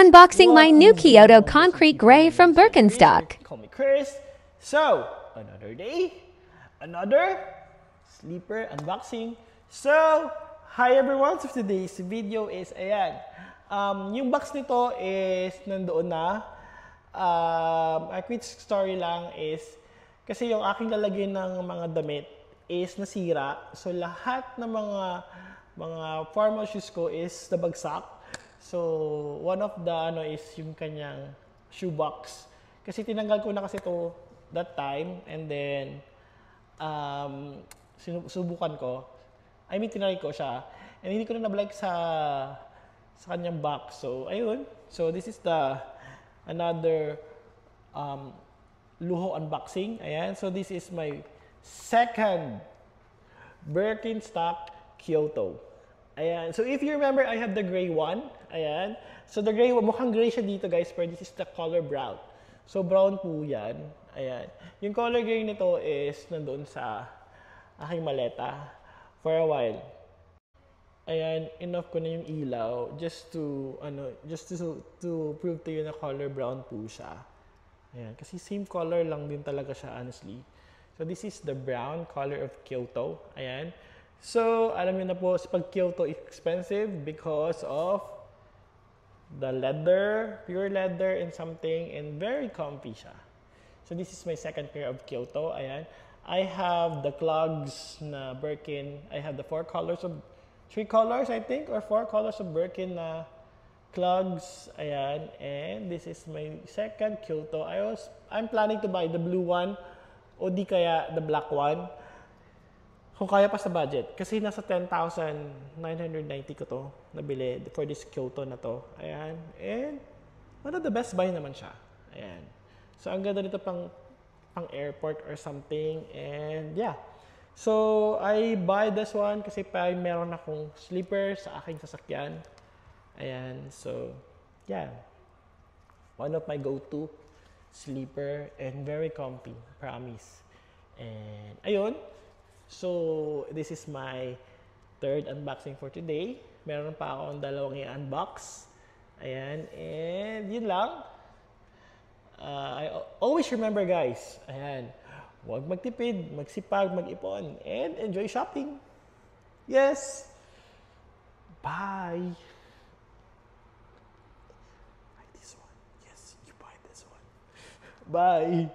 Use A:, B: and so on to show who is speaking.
A: unboxing my new Kyoto Concrete Gray from Birkenstock.
B: Call me Chris. So, another day, another sleeper unboxing. So, hi everyone. So, today's video is, ayan. Yung box nito is nandoon na. A quick story lang is, kasi yung aking lalagyan ng mga damit is nasira. So, lahat ng mga formal shoes ko is nabagsak. So, one of the is yung kanyang shoebox. Kasi tinanggal ko na kasi to that time and then subukan ko. I mean, tinry ko siya. And hindi ko na nabalik sa kanyang box. So, ayun. So, this is another luho unboxing. Ayan. So, this is my second Birkenstock Kyoto. Ayan. So, if you remember, I have the gray one. Ayan. So, the gray one, mukhang gray siya dito, guys, pero this is the color brown. So, brown po yan. Ayan. Yung color gray nito is nandoon sa aking maleta for a while. Ayan, enough ko na yung ilaw just to prove to you na color brown po siya. Ayan, kasi same color lang din talaga siya, honestly. So, this is the brown color of Kyoto. Ayan. So, alam niyo na po, pag Kyoto is expensive because of the leather, pure leather and something, and very comfy siya. So, this is my second pair of Kyoto. Ayan. I have the clogs na Birkin. I have the 3 colors, I think, or 4 colors of Birkin na clogs. Ayan. And this is my second Kyoto. I'm planning to buy the blue one o di kaya the black one. Kung kaya pa sa budget. Kasi nasa 10,990 ko to nabili for this Kyoto na to. Ayan. And one of the best buy naman siya. Ayan. So, ang ganda nito pang airport or something. And yeah. So, I buy this one kasi meron akong sleeper sa aking sasakyan. Ayan. So, yeah. One of my go-to sleeper and very comfy. Promise. And ayun. So, this is my third unboxing for today. Meron pa akong dalawang i-unbox. Ayan. And yun lang. I always remember, guys. Ayan. Huwag magtipid, magsipag, mag-ipon, and enjoy shopping. Yes. Bye. Buy this one. Yes, you buy this one. Bye.